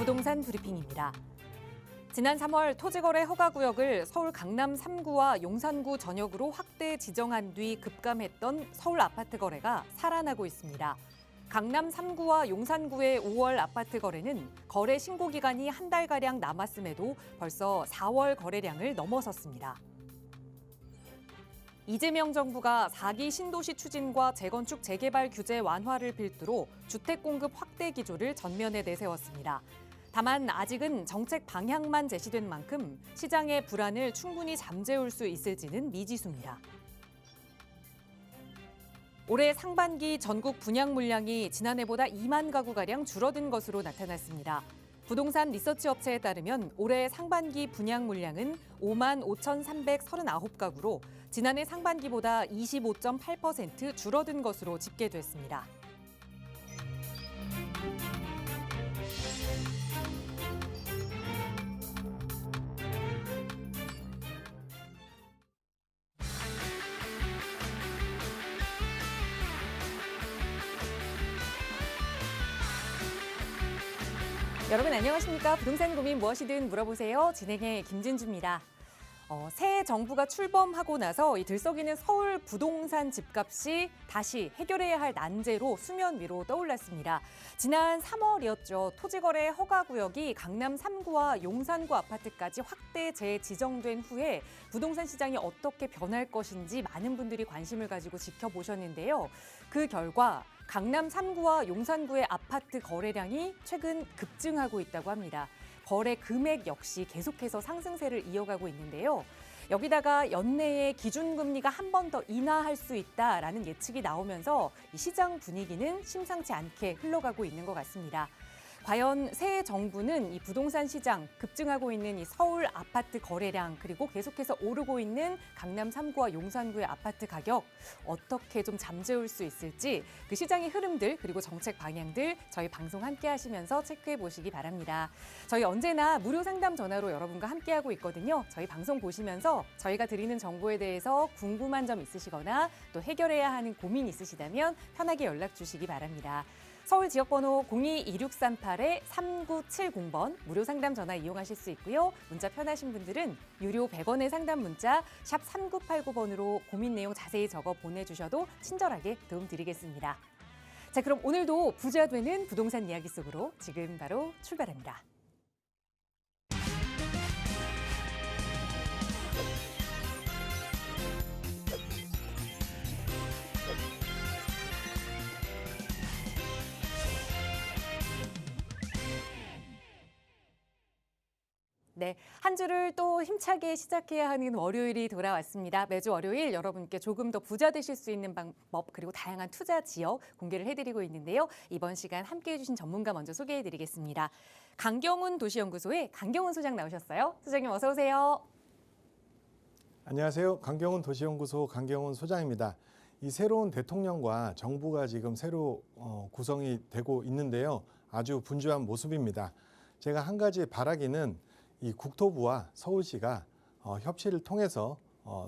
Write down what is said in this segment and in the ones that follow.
부동산 브리핑입니다. 지난 3월 토지거래 허가구역을 서울 강남 3구와 용산구 전역으로 확대 지정한 뒤 급감했던 서울 아파트 거래가 살아나고 있습니다. 강남 3구와 용산구의 5월 아파트 거래는 거래 신고 기간이 한 달가량 남았음에도 벌써 4월 거래량을 넘어섰습니다. 이재명 정부가 4기 신도시 추진과 재건축 재개발 규제 완화를 필두로 주택 공급 확대 기조를 전면에 내세웠습니다. 다만 아직은 정책 방향만 제시된 만큼 시장의 불안을 충분히 잠재울 수 있을지는 미지수입니다. 올해 상반기 전국 분양 물량이 지난해보다 2만 가구가량 줄어든 것으로 나타났습니다. 부동산 리서치 업체에 따르면 올해 상반기 분양 물량은 5만 5,339가구로 지난해 상반기보다 25.8% 줄어든 것으로 집계됐습니다. 여러분 안녕하십니까? 부동산 고민 무엇이든 물어보세요. 진행의 김진주입니다. 새 정부가 출범하고 나서 이 들썩이는 서울 부동산 집값이 다시 해결해야 할 난제로 수면 위로 떠올랐습니다. 지난 3월이었죠. 토지거래 허가구역이 강남 3구와 용산구 아파트까지 확대 재지정된 후에 부동산 시장이 어떻게 변할 것인지 많은 분들이 관심을 가지고 지켜보셨는데요. 그 결과 강남 3구와 용산구의 아파트 거래량이 최근 급증하고 있다고 합니다. 거래 금액 역시 계속해서 상승세를 이어가고 있는데요. 여기다가 연내에 기준금리가 한 번 더 인하할 수 있다라는 예측이 나오면서 이 시장 분위기는 심상치 않게 흘러가고 있는 것 같습니다. 과연 새 정부는 이 부동산 시장 급증하고 있는 이 서울 아파트 거래량 그리고 계속해서 오르고 있는 강남 3구와 용산구의 아파트 가격 어떻게 좀 잠재울 수 있을지 그 시장의 흐름들 그리고 정책 방향들 저희 방송 함께 하시면서 체크해 보시기 바랍니다. 저희 언제나 무료 상담 전화로 여러분과 함께하고 있거든요. 저희 방송 보시면서 저희가 드리는 정보에 대해서 궁금한 점 있으시거나 또 해결해야 하는 고민 있으시다면 편하게 연락 주시기 바랍니다. 서울 지역번호 02-2638-3970번 무료 상담 전화 이용하실 수 있고요. 문자 편하신 분들은 유료 100원의 상담 문자 샵 3989번으로 고민 내용 자세히 적어 보내주셔도 친절하게 도움드리겠습니다. 자, 그럼 오늘도 부자 되는 부동산 이야기 속으로 지금 바로 출발합니다. 네, 한 주를 또 힘차게 시작해야 하는 월요일이 돌아왔습니다. 매주 월요일 여러분께 조금 더 부자 되실 수 있는 방법 그리고 다양한 투자 지역 공개를 해드리고 있는데요. 이번 시간 함께해 주신 전문가 먼저 소개해드리겠습니다. 강경훈 도시연구소의 강경훈 소장 나오셨어요. 소장님 어서 오세요. 안녕하세요. 강경훈 도시연구소 강경훈 소장입니다. 이 새로운 대통령과 정부가 지금 새로 구성이 되고 있는데요. 아주 분주한 모습입니다. 제가 한 가지 바라기는 이 국토부와 서울시가 협치를 통해서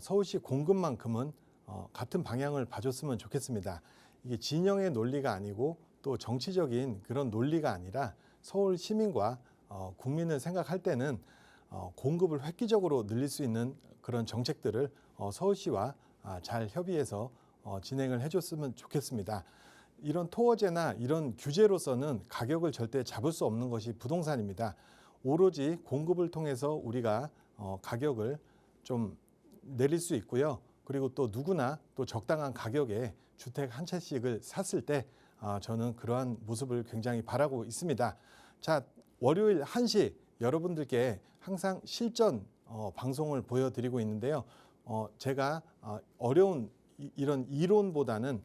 서울시 공급만큼은 같은 방향을 봐줬으면 좋겠습니다. 이게 진영의 논리가 아니고 또 정치적인 그런 논리가 아니라 서울 시민과 국민을 생각할 때는 공급을 획기적으로 늘릴 수 있는 그런 정책들을 서울시와 잘 협의해서 진행을 해줬으면 좋겠습니다. 이런 토어제나 이런 규제로서는 가격을 절대 잡을 수 없는 것이 부동산입니다. 오로지 공급을 통해서 우리가 가격을 좀 내릴 수 있고요. 그리고 또 누구나 또 적당한 가격에 주택 한 채씩을 샀을 때 저는 그러한 모습을 굉장히 바라고 있습니다. 자, 월요일 1시 여러분들께 항상 실전 방송을 보여드리고 있는데요. 제가 어려운 이런 이론보다는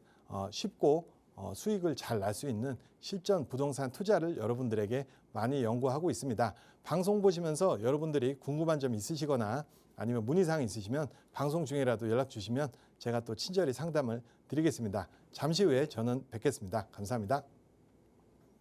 쉽고 수익을 잘 날 수 있는 실전 부동산 투자를 여러분들에게 많이 연구하고 있습니다. 방송 보시면서 여러분들이 궁금한 점 있으시거나 아니면 문의사항 있으시면 방송 중에라도 연락 주시면 제가 또 친절히 상담을 드리겠습니다. 잠시 후에 저는 뵙겠습니다. 감사합니다.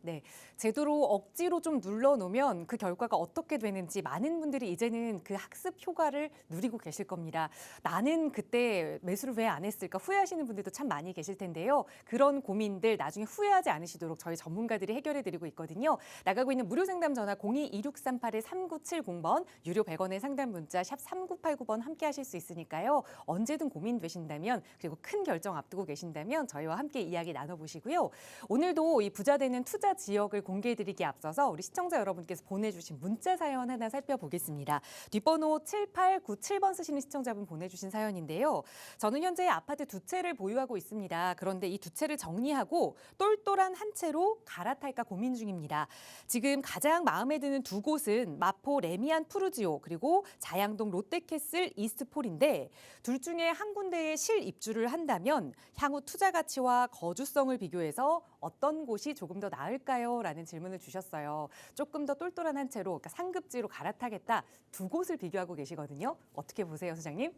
네, 제도로 억지로 좀 눌러놓으면 그 결과가 어떻게 되는지 많은 분들이 이제는 그 학습 효과를 누리고 계실 겁니다. 나는 그때 매수를 왜 안 했을까 후회하시는 분들도 참 많이 계실 텐데요. 그런 고민들 나중에 후회하지 않으시도록 저희 전문가들이 해결해드리고 있거든요. 나가고 있는 무료 상담 전화 02-2638-3970번, 유료 100원의 상담 문자 샵 3989번 함께 하실 수 있으니까요. 언제든 고민되신다면 그리고 큰 결정 앞두고 계신다면 저희와 함께 이야기 나눠보시고요. 오늘도 이 부자 되는 투자 지역을 공개해드리기에 앞서서 우리 시청자 여러분께서 보내주신 문자 사연 하나 살펴보겠습니다. 뒷번호 7897번 쓰시는 시청자분 보내주신 사연인데요. 저는 현재 아파트 2채를 보유하고 있습니다. 그런데 이 2채를 정리하고 똘똘한 한 채로 갈아탈까 고민 중입니다. 지금 가장 마음에 드는 2곳은 마포 레미안 푸르지오 그리고 자양동 롯데캐슬 이스트폴인데 둘 중에 한 군데에 실입주를 한다면 향후 투자 가치와 거주성을 비교해서 어떤 곳이 조금 더 나을까요? 라는 질문을 주셨어요. 조금 더 똘똘한 한 채로 그러니까 상급지로 갈아타겠다 2곳을 비교하고 계시거든요. 어떻게 보세요, 소장님?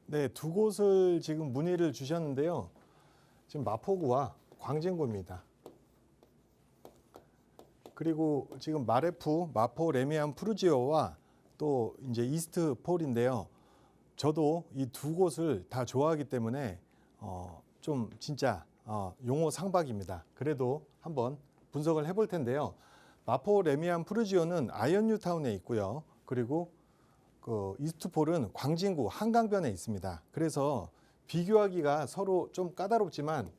네, 2곳을 지금 문의를 주셨는데요. 지금 마포구와 광진구입니다. 그리고 지금 마레프, 마포 레미안 푸르지오와 또 이제 이스트폴인데요. 저도 이 2곳을 다 좋아하기 때문에 좀 진짜 용어 상박입니다. 그래도 한번 분석을 해볼 텐데요. 마포 레미안 푸르지오는 아이언 뉴타운에 있고요. 그리고 그 이스트폴은 광진구 한강변에 있습니다. 그래서 비교하기가 서로 좀 까다롭지만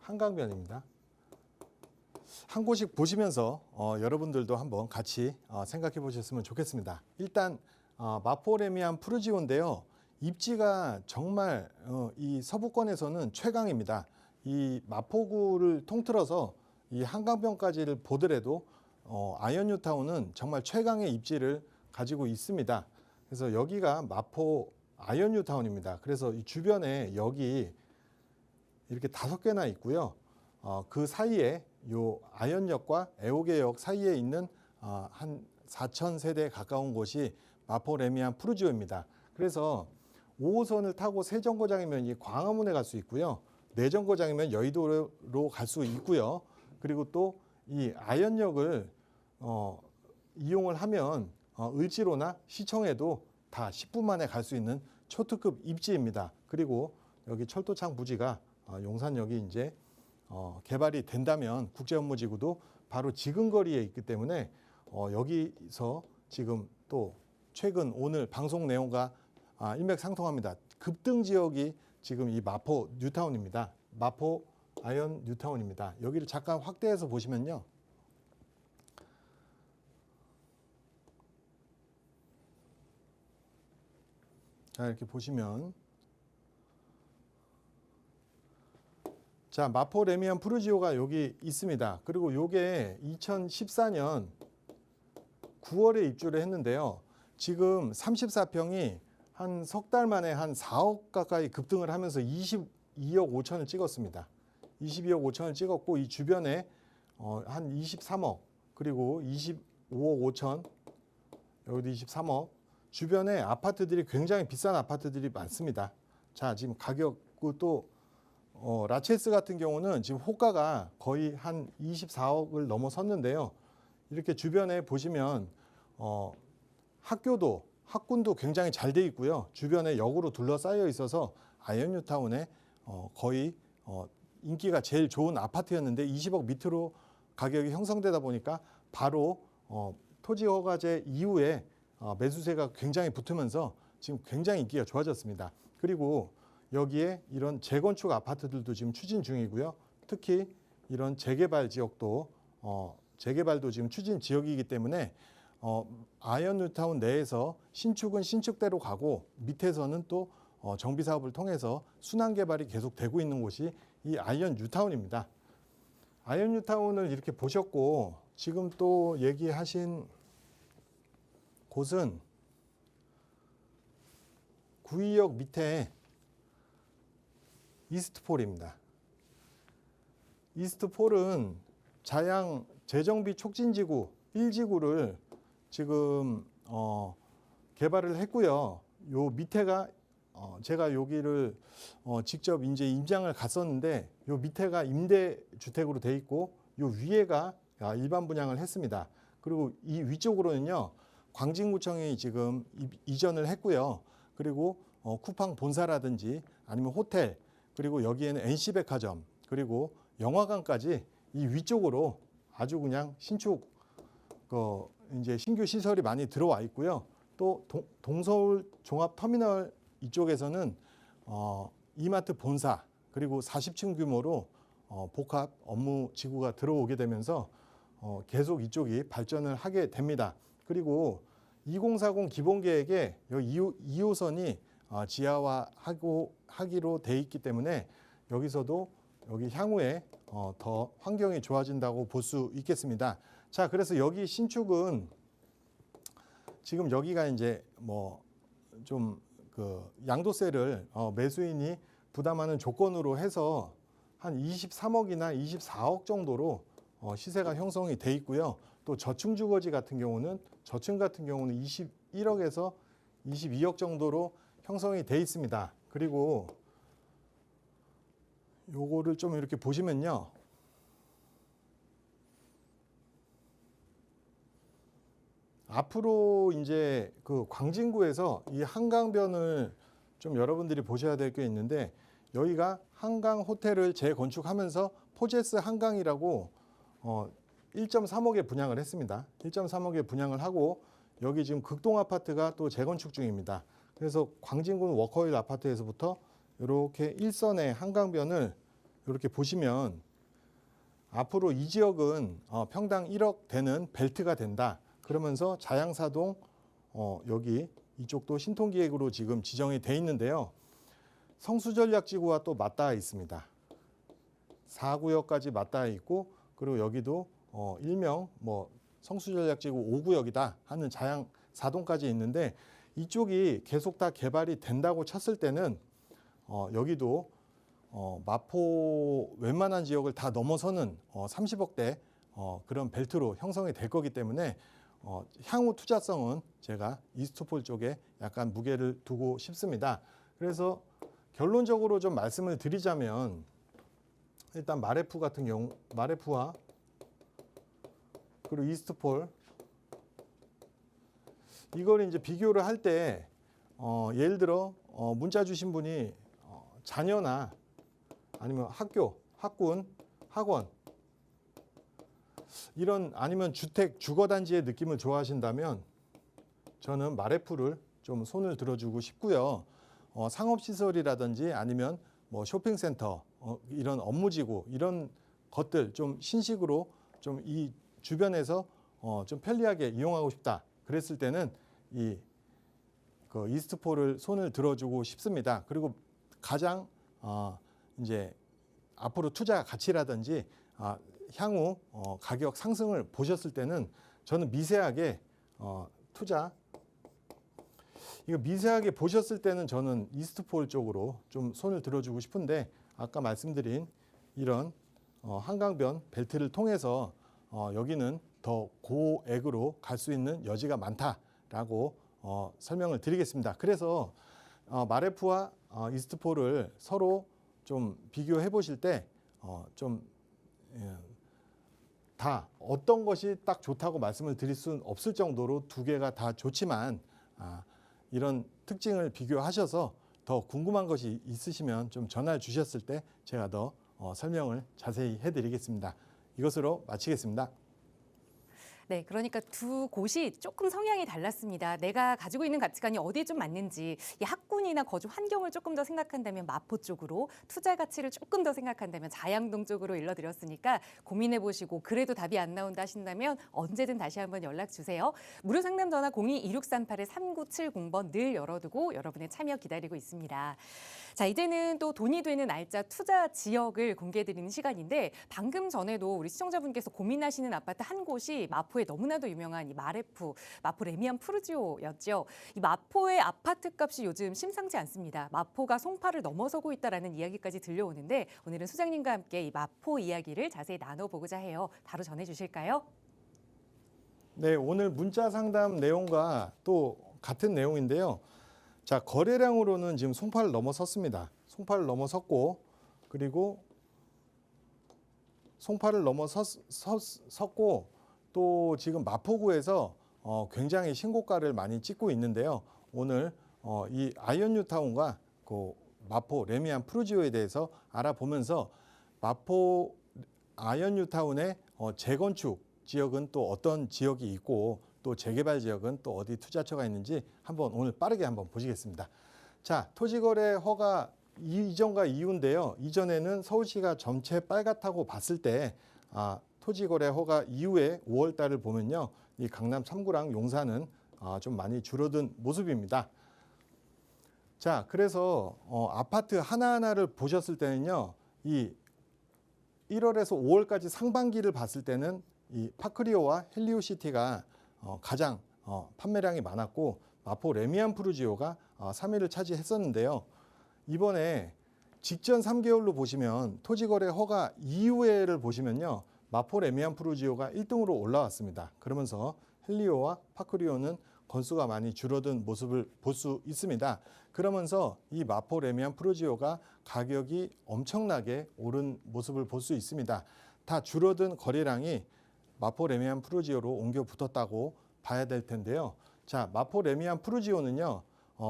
한강변입니다. 한 곳씩 보시면서 여러분들도 한번 같이 생각해 보셨으면 좋겠습니다. 일단 마포 레미안 푸르지오인데요. 입지가 정말 이 서부권에서는 최강입니다. 이 마포구를 통틀어서 이 한강변까지를 보더라도 아이언 뉴타운은 정말 최강의 입지를 가지고 있습니다. 그래서 여기가 마포 아이언 뉴타운입니다. 그래서 이 주변에 여기 이렇게 5개나 있고요. 그 사이에 요 아이언역과 애호개역 사이에 있는 한 4,000세대에 가까운 곳이 마포 레미안 푸르지오입니다. 그래서 5호선을 타고 세정거장이면 이 광화문에 갈 수 있고요. 내정거장이면 여의도로 갈 수 있고요. 그리고 또 이 아이언역을 이용을 하면 을지로나 시청에도 다 10분 만에 갈 수 있는 초특급 입지입니다. 그리고 여기 철도창 부지가 용산역이 이제 개발이 된다면 국제업무지구도 바로 지근거리에 있기 때문에 여기서 지금 또 최근 오늘 방송 내용과 일맥상통합니다. 급등 지역이 지금 이 마포 뉴타운입니다. 마포 아이언 뉴타운입니다. 여기를 잠깐 확대해서 보시면요. 자, 이렇게 보시면 자, 마포 레미안 푸르지오가 여기 있습니다. 그리고 요게 2014년 9월에 입주를 했는데요. 지금 34평이 한 석 달 만에 한 4억 가까이 급등을 하면서 22억 5천을 찍었습니다. 22억 5천을 찍었고 이 주변에 한 23억 그리고 25억 5천 여기도 23억 주변에 아파트들이 굉장히 비싼 아파트들이 많습니다. 자, 지금 가격도 또 라체스 같은 경우는 지금 호가가 거의 한 24억을 넘어섰는데요. 이렇게 주변에 보시면 학군도 굉장히 잘 돼 있고요. 주변에 역으로 둘러싸여 있어서 아이언 뉴타운에 거의 인기가 제일 좋은 아파트였는데 20억 밑으로 가격이 형성되다 보니까 바로 토지 허가제 이후에 매수세가 굉장히 붙으면서 지금 굉장히 인기가 좋아졌습니다. 그리고 여기에 이런 재건축 아파트들도 지금 추진 중이고요. 특히 이런 재개발 지역도 재개발도 지금 추진 지역이기 때문에 아이언 뉴타운 내에서 신축은 신축대로 가고 밑에서는 또 정비 사업을 통해서 순환 개발이 계속 되고 있는 곳이 이 아이언 뉴타운입니다. 아이언 뉴타운을 이렇게 보셨고 지금 또 얘기하신 곳은 구의역 밑에 이스트폴입니다. 이스트폴은 자양 재정비 촉진지구 1지구를 지금 개발을 했고요. 요 밑에가 제가 여기를 직접 이제 임장을 갔었는데 요 밑에가 임대 주택으로 돼 있고 요 위에가 일반 분양을 했습니다. 그리고 이 위쪽으로는요 광진구청이 지금 이전을 했고요. 그리고 쿠팡 본사라든지 아니면 호텔, 그리고 여기에는 NC백화점, 그리고 영화관까지 이 위쪽으로 아주 그냥 신축 이제 신규 시설이 많이 들어와 있고요. 또 동서울 종합터미널 이쪽에서는 이마트 본사, 그리고 40층 규모로 복합 업무 지구가 들어오게 되면서 계속 이쪽이 발전을 하게 됩니다. 그리고 2040 기본계획에 여기 2호선이 지하화하기로 돼 있기 때문에 여기서도 여기 향후에 더 환경이 좋아진다고 볼 수 있겠습니다. 자, 그래서 여기 신축은 지금 여기가 이제 뭐 좀 그 양도세를 매수인이 부담하는 조건으로 해서 한 23억이나 24억 정도로 시세가 형성이 돼 있고요. 또 저층 주거지 같은 경우는 21억에서 22억 정도로 형성이 돼 있습니다. 그리고 요거를 좀 이렇게 보시면요. 앞으로 이제 그 광진구에서 이 한강변을 좀 여러분들이 보셔야 될 게 있는데, 여기가 한강 호텔을 재건축하면서 포제스 한강이라고 1.3억에 분양을 했습니다. 1.3억에 분양을 하고 여기 지금 극동 아파트가 또 재건축 중입니다. 그래서 광진군 워커힐 아파트에서부터 이렇게 일선의 한강변을 이렇게 보시면 앞으로 이 지역은 평당 1억 되는 벨트가 된다. 그러면서 자양사동 여기 이쪽도 신통기획으로 지금 지정이 돼 있는데요. 성수전략지구와 또 맞닿아 있습니다. 4구역까지 맞닿아 있고, 그리고 여기도 일명 뭐 성수전략지구 5구역이다 하는 자양사동까지 있는데, 이쪽이 계속 다 개발이 된다고 쳤을 때는 여기도 마포 웬만한 지역을 다 넘어서는 30억대 그런 벨트로 형성이 될 거기 때문에 향후 투자성은 제가 이스트폴 쪽에 약간 무게를 두고 싶습니다. 그래서 결론적으로 좀 말씀을 드리자면, 일단 마레프 같은 경우, 마레프와 그리고 이스트폴, 이걸 이제 비교를 할 때 예를 들어 문자 주신 분이 자녀나 아니면 학교, 학군, 학원 이런, 아니면 주택, 주거단지의 느낌을 좋아하신다면 저는 마레프를 좀 손을 들어주고 싶고요. 상업시설이라든지 아니면 뭐 쇼핑센터, 이런 업무지구, 이런 것들 좀 신식으로 좀 이 주변에서 좀 편리하게 이용하고 싶다. 그랬을 때는 그 이스트폴을 손을 들어주고 싶습니다. 그리고 가장 이제 앞으로 투자 가치라든지 향후 가격 상승을 보셨을 때는 저는 미세하게 이거 미세하게 보셨을 때는 저는 이스트폴 쪽으로 좀 손을 들어주고 싶은데, 아까 말씀드린 이런 한강변 벨트를 통해서 여기는 더 고액으로 갈 수 있는 여지가 많다라고 설명을 드리겠습니다. 그래서 마레프와 이스트폴을 서로 좀 비교해 보실 때 좀 다 어떤 것이 딱 좋다고 말씀을 드릴 수는 없을 정도로 두 개가 다 좋지만, 이런 특징을 비교하셔서 더 궁금한 것이 있으시면 좀 전화 주셨을 때 제가 더 설명을 자세히 해드리겠습니다. 이것으로 마치겠습니다. 네, 그러니까 두 곳이 조금 성향이 달랐습니다. 내가 가지고 있는 가치관이 어디에 좀 맞는지, 이 학군이나 거주 환경을 조금 더 생각한다면 마포 쪽으로, 투자 가치를 조금 더 생각한다면 자양동 쪽으로 일러드렸으니까 고민해 보시고, 그래도 답이 안 나온다 하신다면 언제든 다시 한번 연락 주세요. 무료 상담 전화 02-2638-3970번 늘 열어두고 여러분의 참여 기다리고 있습니다. 자, 이제는 또 돈이 되는 날짜 투자 지역을 공개해드리는 시간인데, 방금 전에도 우리 시청자분께서 고민하시는 아파트 한 곳이 마포에 너무나도 유명한 이 마레프, 마포 레미안 푸르지오였죠. 이 마포의 아파트 값이 요즘 심상치 않습니다. 마포가 송파를 넘어서고 있다라는 이야기까지 들려오는데, 오늘은 소장님과 함께 이 마포 이야기를 자세히 나눠보고자 해요. 바로 전해주실까요? 네, 오늘 문자 상담 내용과 또 같은 내용인데요. 자, 거래량으로는 지금 송파를 넘어섰습니다. 송파를 넘어섰고, 그리고 송파를 넘어섰고, 또 지금 마포구에서 굉장히 신고가를 많이 찍고 있는데요. 오늘 이 아이언뉴타운과 그 마포 레미안 푸르지오에 대해서 알아보면서 마포 아이언뉴타운의 재건축 지역은 또 어떤 지역이 있고 또 재개발 지역은 또 어디 투자처가 있는지 한번 오늘 빠르게 한번 보시겠습니다. 자, 토지거래 허가 이전과 이후인데요. 이전에는 서울시가 전체 빨갛다고 봤을 때 토지거래 허가 이후에 5월 달을 보면요. 이 강남 3구랑 용산은 좀 많이 줄어든 모습입니다. 자, 그래서 아파트 하나하나를 보셨을 때는요. 이 1월에서 5월까지 상반기를 봤을 때는 이 파크리오와 헬리오시티가 가장 판매량이 많았고 마포 레미안 푸르지오가 3위를 차지했었는데요. 이번에 직전 3개월로 보시면 토지거래 허가 이후에를 보시면요. 마포 레미안 푸르지오가 1등으로 올라왔습니다. 그러면서 헬리오와 파크리오는 건수가 많이 줄어든 모습을 볼 수 있습니다. 그러면서 이 마포 레미안 푸르지오가 가격이 엄청나게 오른 모습을 볼 수 있습니다. 다 줄어든 거래량이 마포 레미안 푸르지오로 옮겨 붙었다고 봐야 될 텐데요. 자, 마포 레미안 푸르지오는요.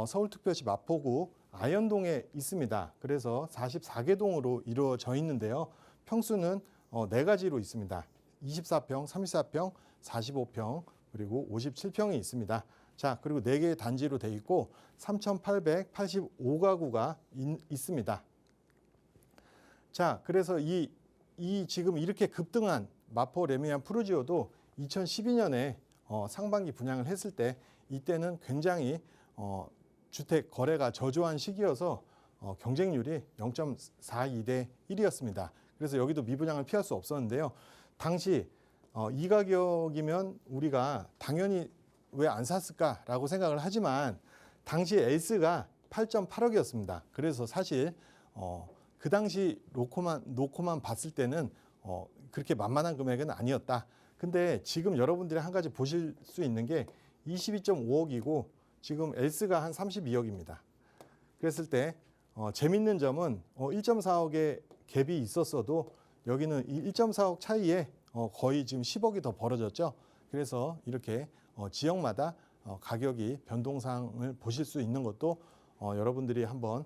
서울특별시 마포구 아현동에 있습니다. 그래서 44개 동으로 이루어져 있는데요. 평수는 4가지로 있습니다. 24평, 34평, 45평, 그리고 57평이 있습니다. 자, 그리고 4개의 단지로 돼 있고 3,885가구가 있습니다. 자, 그래서 이 지금 이렇게 급등한 마포 레미안 푸르지오도 2012년에 상반기 분양을 했을 때 이때는 굉장히 주택 거래가 저조한 시기여서 경쟁률이 0.42대 1이었습니다. 그래서 여기도 미분양을 피할 수 없었는데요. 당시 이 가격이면 우리가 당연히 왜 안 샀을까라고 생각을 하지만 당시 엘스가 8.8억이었습니다. 그래서 사실 그 당시 놓고만 봤을 때는 그렇게 만만한 금액은 아니었다. 근데 지금 여러분들이 한 가지 보실 수 있는 게 22.5억이고 지금 엘스가 한 32억입니다. 그랬을 때 재밌는 점은 1.4억의 갭이 있었어도 여기는 이 1.4억 차이에 거의 지금 10억이 더 벌어졌죠. 그래서 이렇게 지역마다 가격이 변동상을 보실 수 있는 것도 여러분들이 한번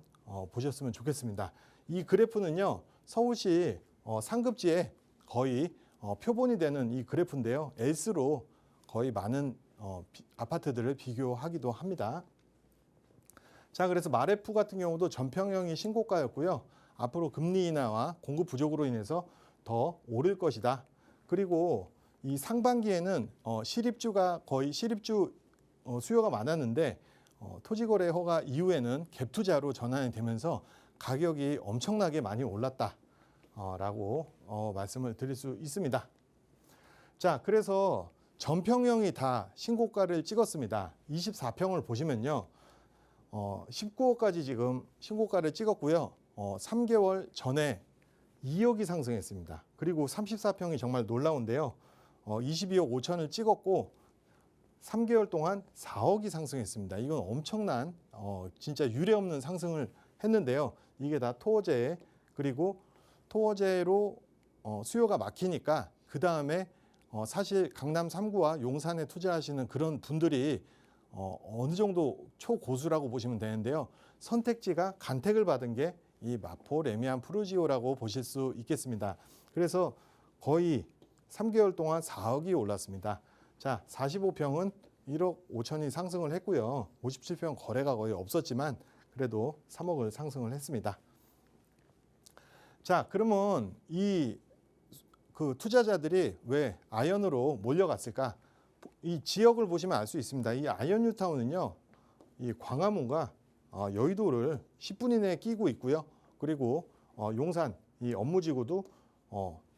보셨으면 좋겠습니다. 이 그래프는요. 서울시 상급지에 거의 표본이 되는 이 그래프인데요. 엘스로 거의 많은 아파트들을 비교하기도 합니다. 자, 그래서 마레프 같은 경우도 전평형이 신고가였고요. 앞으로 금리 인하와 공급 부족으로 인해서 더 오를 것이다. 그리고 이 상반기에는 시립주가 거의 시립주 수요가 많았는데 토지거래 허가 이후에는 갭투자로 전환이 되면서 가격이 엄청나게 많이 올랐다라고 말씀을 드릴 수 있습니다. 자, 그래서 전평형이 다 신고가를 찍었습니다. 24평을 보시면요. 19억까지 지금 신고가를 찍었고요. 3개월 전에 2억이 상승했습니다. 그리고 34평이 정말 놀라운데요. 22억 5천을 찍었고 3개월 동안 4억이 상승했습니다. 이건 엄청난 진짜 유례없는 상승을 했는데요. 이게 다 토어제 그리고 토어제로 수요가 막히니까 그 다음에 사실 강남 3구와 용산에 투자하시는 그런 분들이 어느 정도 초고수라고 보시면 되는데요. 선택지가 간택을 받은 게 이 마포 레미안 푸르지오라고 보실 수 있겠습니다. 그래서 거의 3개월 동안 4억이 올랐습니다. 자, 45평은 1억 5천이 상승을 했고요. 57평 거래가 거의 없었지만 그래도 3억을 상승을 했습니다. 자, 그러면 이 투자자들이 왜 아현으로 몰려갔을까? 이 지역을 보시면 알 수 있습니다. 이 아현뉴타운은요, 이 광화문과 여의도를 10분 이내에 끼고 있고요. 그리고 용산 이 업무지구도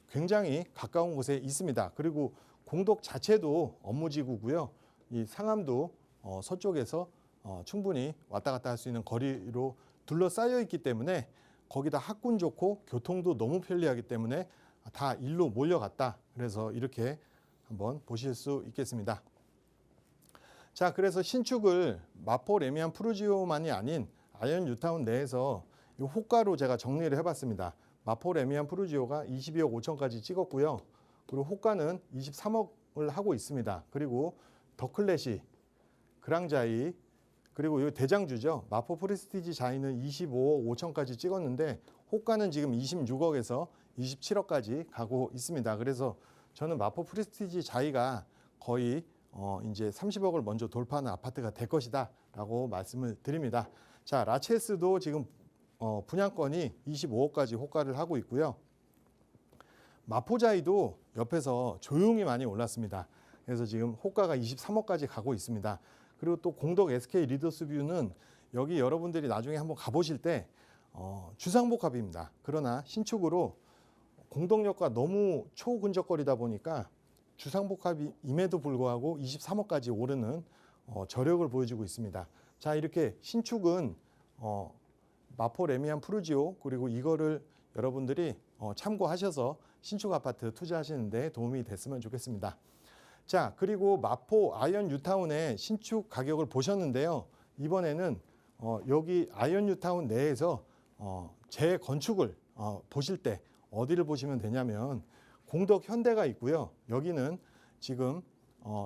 굉장히 가까운 곳에 있습니다. 그리고 공덕 자체도 업무지구고요. 이 상암도 서쪽에서 충분히 왔다 갔다 할 수 있는 거리로 둘러싸여 있기 때문에 거기다 학군 좋고 교통도 너무 편리하기 때문에 다 일로 몰려갔다. 그래서 이렇게 한번 보실 수 있겠습니다. 자, 그래서 신축을 마포 레미안 푸르지오만이 아닌 아이언 뉴타운 내에서 이 호가로 제가 정리를 해봤습니다. 마포 레미안 푸르지오가 22억 5천까지 찍었고요. 그리고 호가는 23억을 하고 있습니다. 그리고 더클래시, 그랑자이, 그리고 이 대장주죠. 마포 프리스티지 자이는 25억 5천까지 찍었는데 호가는 지금 26억에서 27억까지 가고 있습니다. 그래서 저는 마포 프리스티지 자이가 거의 이제 30억을 먼저 돌파하는 아파트가 될 것이다라고 말씀을 드립니다. 자, 라체스도 지금 분양권이 25억까지 호가를 하고 있고요. 마포자이도 옆에서 조용히 많이 올랐습니다. 그래서 지금 호가가 23억까지 가고 있습니다. 그리고 또 공덕 SK 리더스뷰는 여기 여러분들이 나중에 한번 가보실 때 주상복합입니다. 그러나 신축으로 공덕역과 너무 초근접거리다 보니까 주상복합임에도 불구하고 23억까지 오르는 저력을 보여주고 있습니다. 자, 이렇게 신축은 마포 레미안 푸르지오 그리고 이거를 여러분들이 참고하셔서 신축 아파트 투자하시는데 도움이 됐으면 좋겠습니다. 자, 그리고 마포 아이언 뉴타운의 신축 가격을 보셨는데요. 이번에는 여기 아이언 뉴타운 내에서 재건축을 보실 때 어디를 보시면 되냐면 공덕 현대가 있고요. 여기는 지금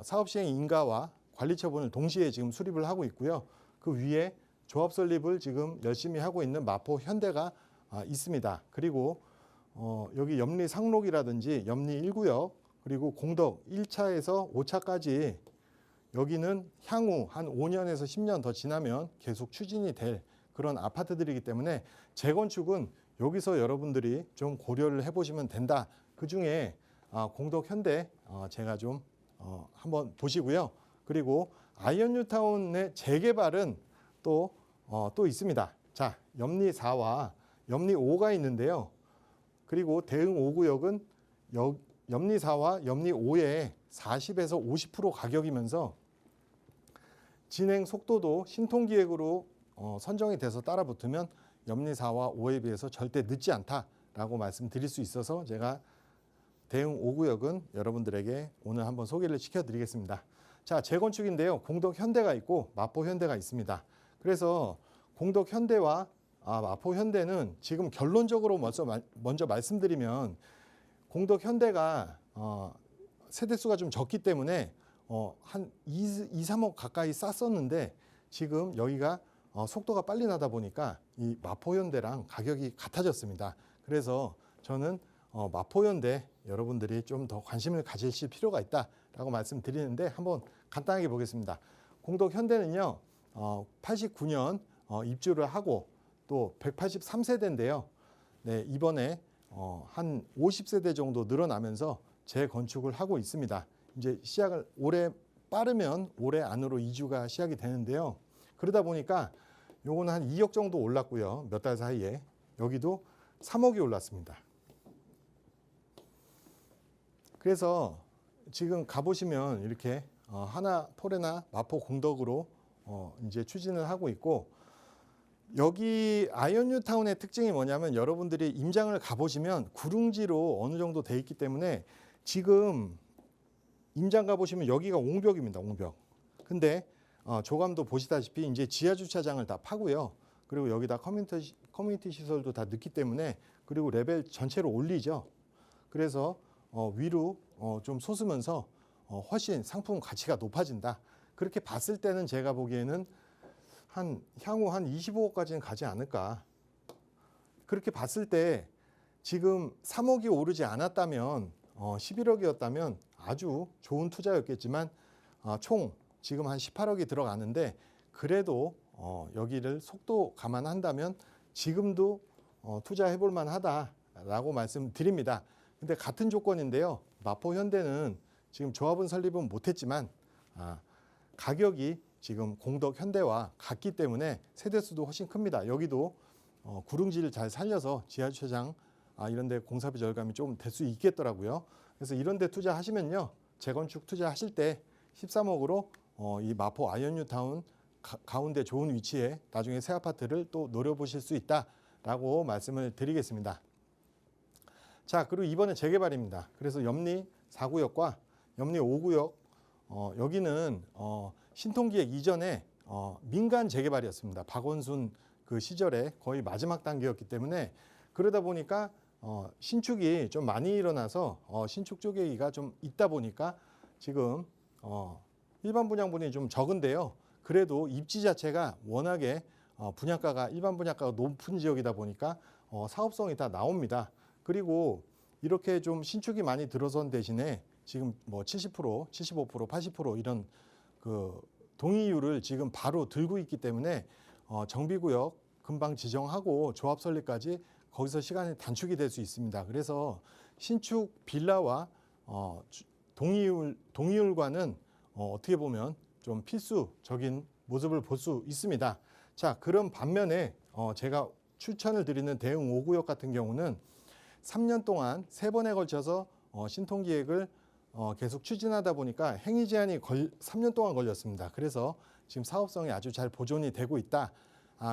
사업시행 인가와 관리처분을 동시에 지금 수립을 하고 있고요. 그 위에 조합 설립을 지금 열심히 하고 있는 마포 현대가 있습니다. 그리고 여기 염리 상록이라든지 염리 1구역 그리고 공덕 1차에서 5차까지 여기는 향후 한 5년에서 10년 더 지나면 계속 추진이 될 그런 아파트들이기 때문에 재건축은 여기서 여러분들이 좀 고려를 해보시면 된다. 그중에 공덕 현대 제가 좀 한번 보시고요. 그리고 아이언 뉴타운의 재개발은 또 있습니다. 자, 염리 4와 염리 5가 있는데요. 그리고 대흥 5구역은 염리 4와 염리 5의 40에서 50% 가격이면서 진행 속도도 신통기획으로 선정이 돼서 따라붙으면 염리 4와 5에 비해서 절대 늦지 않다라고 말씀드릴 수 있어서 제가 대흥 5구역은 여러분들에게 오늘 한번 소개를 시켜드리겠습니다. 자, 재건축인데요. 공덕 현대가 있고 마포 현대가 있습니다. 그래서 공덕 현대와 마포 현대는 지금 결론적으로 먼저 말씀드리면 공덕 현대가 세대수가 좀 적기 때문에 한 2, 3억 가까이 쌌었는데 지금 여기가 속도가 빨리 나다 보니까 이 마포현대랑 가격이 같아졌습니다. 그래서 저는 마포현대 여러분들이 좀 더 관심을 가지실 필요가 있다라고 말씀드리는데 한번 간단하게 보겠습니다. 공덕 현대는요 89년 입주를 하고 또 183세대인데요. 네, 이번에 한 50세대 정도 늘어나면서 재건축을 하고 있습니다. 이제 시작을 올해 빠르면 올해 안으로 이주가 시작이 되는데요. 그러다 보니까 요거는 한 2억 정도 올랐고요. 몇 달 사이에 여기도 3억이 올랐습니다. 그래서 지금 가보시면 이렇게 하나 포레나 마포 공덕으로 이제 추진을 하고 있고 여기 아이언 뉴타운의 특징이 뭐냐면 여러분들이 임장을 가보시면 구릉지로 어느 정도 돼 있기 때문에 지금 임장 가보시면 여기가 옹벽입니다. 옹벽. 근데 조감도 보시다시피 이제 지하 주차장을 다 파고요. 그리고 여기다 커뮤니티 시설도 다 넣기 때문에 그리고 레벨 전체로 올리죠. 그래서 위로 좀 솟으면서 훨씬 상품 가치가 높아진다. 그렇게 봤을 때는 제가 보기에는 향후 한 25억까지는 가지 않을까. 그렇게 봤을 때 지금 3억이 오르지 않았다면 11억이었다면 아주 좋은 투자였겠지만 총 지금 한 18억이 들어가는데 그래도 여기를 속도 감안한다면 지금도 투자해 볼 만하다라고 말씀드립니다. 근데 같은 조건인데요. 마포 현대는 지금 조합은 설립은 못했지만 가격이 지금 공덕 현대와 같기 때문에 세대수도 훨씬 큽니다. 여기도 구릉지를 잘 살려서 지하주차장 이런 데 공사비 절감이 좀 될 수 있겠더라고요. 그래서 이런 데 투자하시면요. 재건축 투자하실 때 13억으로 이 마포 아이언 뉴타운 가운데 좋은 위치에 나중에 새 아파트를 또 노려보실 수 있다라고 말씀을 드리겠습니다. 자, 그리고 이번에 재개발입니다. 그래서 염리 4구역과 염리 5구역 여기는 신통기획 이전에 민간 재개발이었습니다. 박원순 그 시절에 거의 마지막 단계였기 때문에 그러다 보니까 신축이 좀 많이 일어나서 신축 쪼개기가 좀 있다 보니까 지금 일반 분양분이 좀 적은데요. 그래도 입지 자체가 워낙에 분양가가 일반 분양가가 높은 지역이다 보니까 사업성이 다 나옵니다. 그리고 이렇게 좀 신축이 많이 들어선 대신에 지금 뭐 70%, 75%, 80% 이런 그 동의율을 지금 바로 들고 있기 때문에 정비구역 금방 지정하고 조합 설립까지 거기서 시간이 단축이 될 수 있습니다. 그래서 신축 빌라와 동의율과는 어떻게 보면 좀 필수적인 모습을 볼 수 있습니다. 자, 그런 반면에 제가 추천을 드리는 대흥 5구역 같은 경우는 3년 동안 3번에 걸쳐서 신통기획을 계속 추진하다 보니까 행위 제한이 3년 동안 걸렸습니다. 그래서 지금 사업성이 아주 잘 보존이 되고 있다.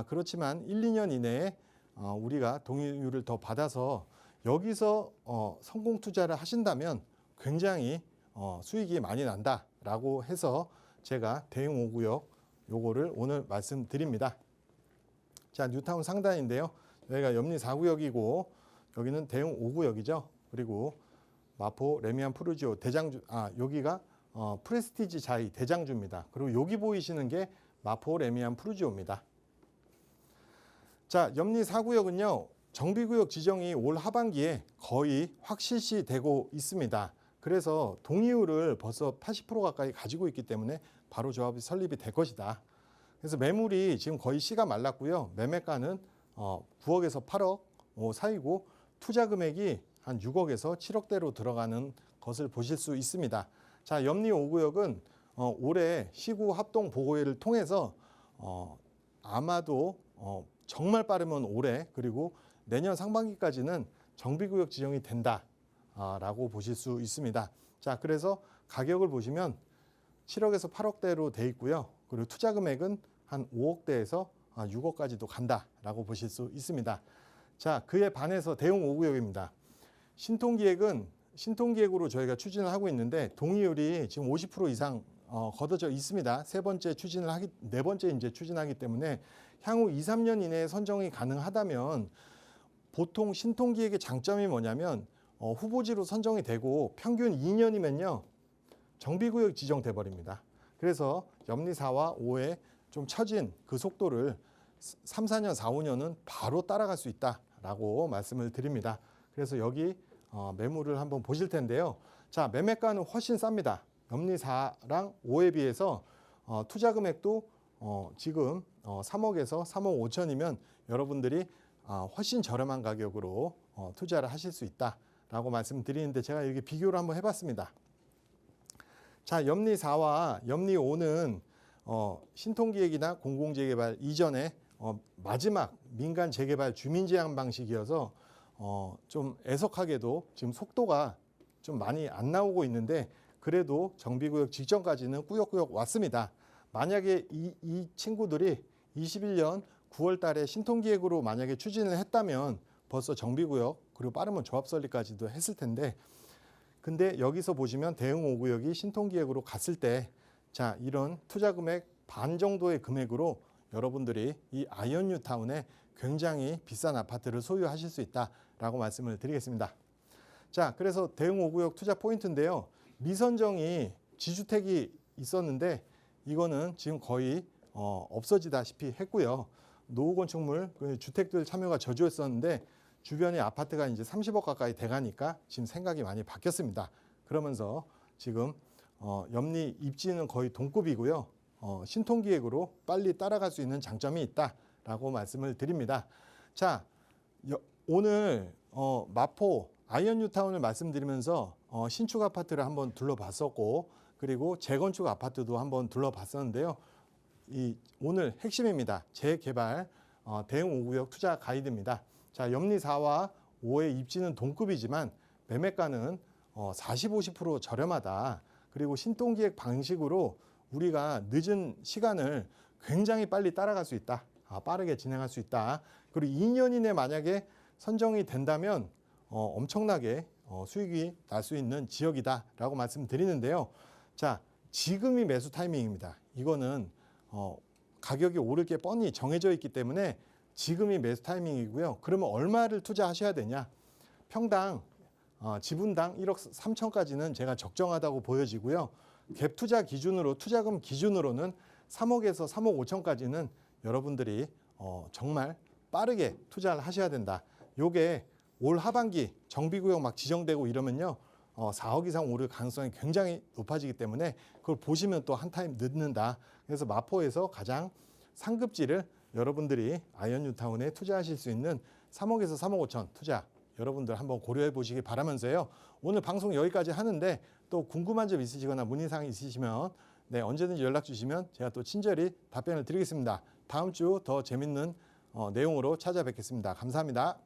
그렇지만 1, 2년 이내에 우리가 동의율을 더 받아서 여기서 성공 투자를 하신다면 굉장히 수익이 많이 난다라고 해서 제가 대흥 5구역 요거를 오늘 말씀드립니다. 자, 뉴타운 상단인데요. 여기가 염리 4구역이고 여기는 대흥 5구역이죠. 그리고 마포 레미안 푸르지오 대장주, 여기가 프레스티지 자이 대장주입니다. 그리고 여기 보이시는 게 마포 레미안 푸르지오입니다. 자, 염리 4구역은요. 정비구역 지정이 올 하반기에 거의 확실시 되고 있습니다. 그래서 동의율을 벌써 80% 가까이 가지고 있기 때문에 바로 조합이 설립이 될 것이다. 그래서 매물이 지금 거의 씨가 말랐고요. 매매가는 9억에서 8억 사이고 투자 금액이 한 6억에서 7억대로 들어가는 것을 보실 수 있습니다. 자, 염리 5구역은 올해 시구 합동 보고회를 통해서 아마도 정말 빠르면 올해 그리고 내년 상반기까지는 정비구역 지정이 된다라고 보실 수 있습니다. 자, 그래서 가격을 보시면 7억에서 8억대로 돼 있고요. 그리고 투자 금액은 한 5억대에서 6억까지도 간다라고 보실 수 있습니다. 자, 그에 반해서 대흥 5구역입니다. 신통기획으로 저희가 추진을 하고 있는데 동의율이 지금 50% 이상 걷어져 있습니다. 네 번째 이제 추진하기 때문에 향후 2, 3년 이내에 선정이 가능하다면 보통 신통기획의 장점이 뭐냐면 후보지로 선정이 되고 평균 2년이면요. 정비구역 지정돼 버립니다. 그래서 염리 4와 5에 좀 처진 그 속도를 3, 4년, 4, 5년은 바로 따라갈 수 있다라고 말씀을 드립니다. 그래서 여기 매물을 한번 보실 텐데요. 자, 매매가는 훨씬 쌉니다. 염리 4랑 5에 비해서 투자 금액도 지금 3억에서 3억 5천이면 여러분들이 훨씬 저렴한 가격으로 투자를 하실 수 있다라고 말씀드리는데 제가 여기 비교를 한번 해봤습니다. 자, 염리 4와 염리 5는 신통기획이나 공공재개발 이전에 마지막 민간 재개발 주민제한 방식이어서 좀 애석하게도 지금 속도가 좀 많이 안 나오고 있는데 그래도 정비구역 직전까지는 꾸역꾸역 왔습니다. 만약에 이 친구들이 21년 9월 달에 신통기획으로 만약에 추진을 했다면 벌써 정비구역 그리고 빠르면 조합 설립까지도 했을 텐데 근데 여기서 보시면 대흥 5구역이 신통기획으로 갔을 때 자, 이런 투자 금액 반 정도의 금액으로 여러분들이 이 아이언 뉴타운에 굉장히 비싼 아파트를 소유하실 수 있다라고 말씀을 드리겠습니다. 자, 그래서 대흥 5구역 투자 포인트인데요. 미선정이 지주택이 있었는데 이거는 지금 거의 없어지다시피 했고요. 노후 건축물 주택들 참여가 저조했었는데 주변에 아파트가 이제 30억 가까이 돼가니까 지금 생각이 많이 바뀌었습니다. 그러면서 지금 염리 입지는 거의 동급이고요. 신통기획으로 빨리 따라갈 수 있는 장점이 있다라고 말씀을 드립니다. 자, 오늘 마포 아이언 뉴타운을 말씀드리면서 신축 아파트를 한번 둘러봤었고 그리고 재건축 아파트도 한번 둘러봤었는데요. 오늘 핵심입니다. 재개발 대흥 5구역 투자 가이드입니다. 자, 염리 4와 5의 입지는 동급이지만 매매가는 40, 50% 저렴하다. 그리고 신통기획 방식으로 우리가 늦은 시간을 굉장히 빨리 따라갈 수 있다. 빠르게 진행할 수 있다. 그리고 2년 이내 만약에 선정이 된다면 엄청나게 수익이 날 수 있는 지역이다라고 말씀드리는데요. 자, 지금이 매수 타이밍입니다. 이거는 가격이 오를 게 뻔히 정해져 있기 때문에 지금이 매수 타이밍이고요. 그러면 얼마를 투자하셔야 되냐? 평당 지분당 1억 3천까지는 제가 적정하다고 보여지고요. 갭 투자 기준으로 투자금 기준으로는 3억에서 3억 5천까지는 여러분들이 정말 빠르게 투자를 하셔야 된다. 요게 올 하반기 정비구역 막 지정되고 이러면요. 4억 이상 오를 가능성이 굉장히 높아지기 때문에 그걸 보시면 또 한 타임 늦는다. 그래서 마포에서 가장 상급지를 여러분들이 아이언뉴타운에 투자하실 수 있는 3억에서 3억 5천 투자 여러분들 한번 고려해 보시기 바라면서요. 오늘 방송 여기까지 하는데 또 궁금한 점 있으시거나 문의사항 있으시면 언제든지 연락 주시면 제가 또 친절히 답변을 드리겠습니다. 다음 주 더 재밌는 내용으로 찾아뵙겠습니다. 감사합니다.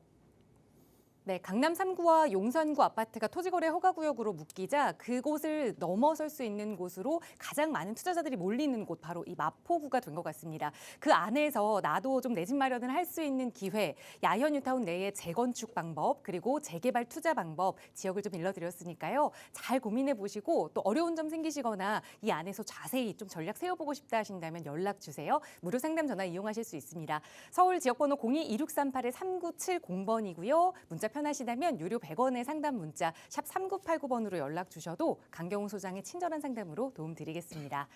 네, 강남 3구와 용산구 아파트가 토지거래 허가구역으로 묶이자 그곳을 넘어설 수 있는 곳으로 가장 많은 투자자들이 몰리는 곳 바로 이 마포구가 된 것 같습니다. 그 안에서 나도 좀 내 집 마련을 할 수 있는 기회, 아이언뉴타운 내의 재건축 방법 그리고 재개발 투자 방법 지역을 좀 일러드렸으니까요. 잘 고민해 보시고 또 어려운 점 생기시거나 이 안에서 자세히 좀 전략 세워보고 싶다 하신다면 연락 주세요. 무료 상담 전화 이용하실 수 있습니다. 서울 지역번호 02-2638-3970번이고요. 문자 편하시다면 유료 100원의 상담 문자 샵 3989번으로 연락 주셔도 강경훈 소장의 친절한 상담으로 도움드리겠습니다.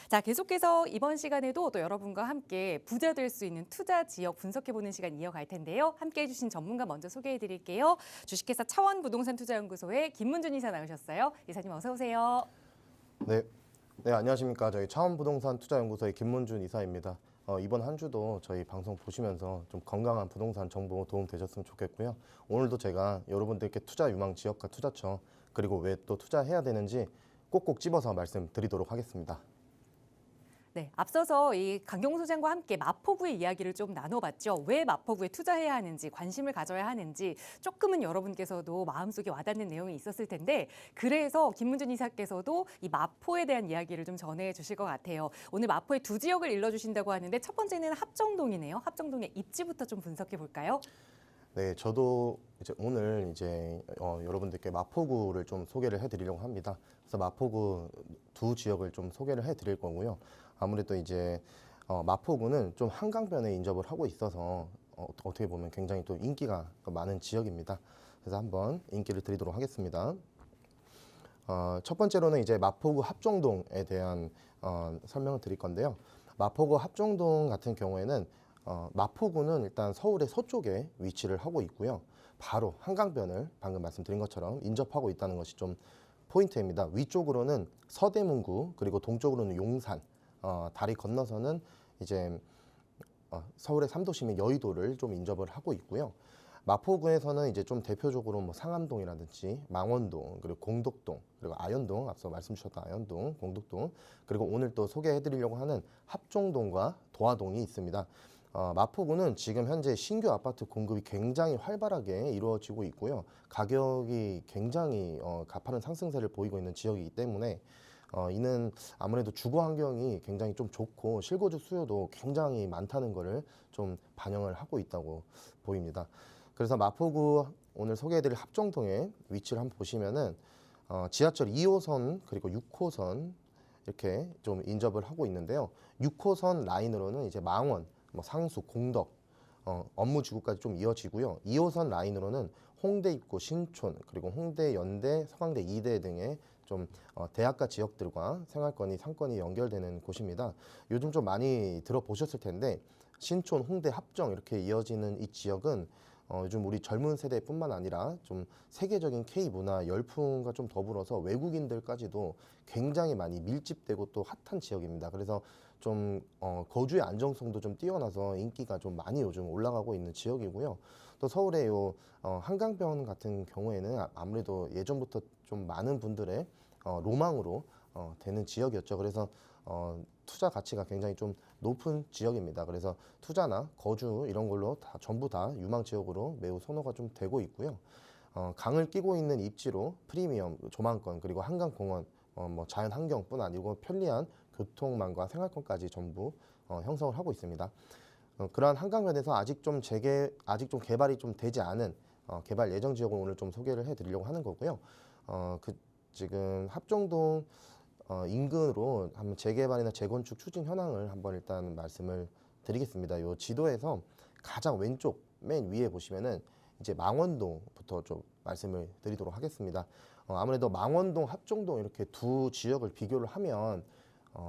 자, 계속해서 이번 시간에도 또 여러분과 함께 부자 될 수 있는 투자 지역 분석해보는 시간 이어갈 텐데요. 함께해 주신 전문가 먼저 소개해드릴게요. 주식회사 차원부동산투자연구소의 김문준 이사 나오셨어요. 이사님 어서 오세요. 네, 안녕하십니까. 저희 차원부동산투자연구소의 김문준 이사입니다. 이번 한 주도 저희 방송 보시면서 좀 건강한 부동산 정보 도움 되셨으면 좋겠고요. 오늘도 제가 여러분들께 투자 유망 지역과 투자처 그리고 왜 또 투자해야 되는지 꼭꼭 집어서 말씀드리도록 하겠습니다. 네, 앞서서 이 강경훈 소장과 함께 마포구의 이야기를 좀 나눠봤죠. 왜 마포구에 투자해야 하는지, 관심을 가져야 하는지 조금은 여러분께서도 마음속에 와닿는 내용이 있었을 텐데 그래서 김문준 이사께서도 이 마포에 대한 이야기를 좀 전해주실 것 같아요. 오늘 마포의 두 지역을 일러주신다고 하는데 첫 번째는 합정동이네요. 합정동의 입지부터 좀 분석해 볼까요? 네, 저도 오늘 여러분들께 마포구를 좀 소개를 해드리려고 합니다. 그래서 마포구 두 지역을 좀 소개를 해드릴 거고요. 아무래도 마포구는 좀 한강변에 인접을 하고 있어서 어떻게 보면 굉장히 또 인기가 많은 지역입니다. 그래서 한번 인기를 드리도록 하겠습니다. 첫 번째로는 마포구 합정동에 대한 설명을 드릴 건데요. 마포구 합정동 같은 경우에는 마포구는 일단 서울의 서쪽에 위치를 하고 있고요. 바로 한강변을 방금 말씀드린 것처럼 인접하고 있다는 것이 좀 포인트입니다. 위쪽으로는 서대문구 그리고 동쪽으로는 용산, 다리 건너서는 서울의 3도시인 여의도를 좀 인접을 하고 있고요. 마포구에서는 좀 대표적으로 상암동이라든지 망원동 그리고 공덕동 그리고 아현동 앞서 말씀 주셨던 아현동, 공덕동 그리고 오늘 또 소개해드리려고 하는 합정동과 도화동이 있습니다. 마포구는 지금 현재 신규 아파트 공급이 굉장히 활발하게 이루어지고 있고요. 가격이 굉장히 가파른 상승세를 보이고 있는 지역이기 때문에 이는 아무래도 주거 환경이 굉장히 좀 좋고 실거주 수요도 굉장히 많다는 것을 좀 반영을 하고 있다고 보입니다. 그래서 마포구 오늘 소개해드릴 합정동의 위치를 한번 보시면은 지하철 2호선 그리고 6호선 이렇게 좀 인접을 하고 있는데요. 6호선 라인으로는 망원, 상수, 공덕, 업무지구까지 좀 이어지고요. 2호선 라인으로는 홍대 입구, 신촌, 그리고 홍대, 연대, 서강대, 이대 등의 좀 대학가 지역들과 생활권이, 상권이 연결되는 곳입니다. 요즘 좀 많이 들어보셨을 텐데 신촌, 홍대, 합정 이렇게 이어지는 이 지역은 요즘 우리 젊은 세대뿐만 아니라 좀 세계적인 K-문화 열풍과 좀 더불어서 외국인들까지도 굉장히 많이 밀집되고 또 핫한 지역입니다. 그래서 좀 거주의 안정성도 좀 뛰어나서 인기가 좀 많이 요즘 올라가고 있는 지역이고요. 또 서울의 한강변 같은 경우에는 아무래도 예전부터 좀 많은 분들의 로망으로 되는 지역이었죠. 그래서 투자 가치가 굉장히 좀 높은 지역입니다. 그래서 투자나 거주 이런 걸로 전부 다 유망 지역으로 매우 선호가 좀 되고 있고요. 강을 끼고 있는 입지로 프리미엄 조망권 그리고 한강공원 자연 환경뿐 아니고 편리한 교통망과 생활권까지 전부 형성을 하고 있습니다. 그러한 한강변에서 아직 좀 개발이 좀 되지 않은 개발 예정 지역을 오늘 좀 소개를 해드리려고 하는 거고요. 지금 합정동 인근으로 한번 재개발이나 재건축 추진 현황을 한번 일단 말씀을 드리겠습니다. 요 지도에서 가장 왼쪽 맨 위에 보시면은 이제 망원동부터 좀 말씀을 드리도록 하겠습니다. 아무래도 망원동, 합정동 이렇게 두 지역을 비교를 하면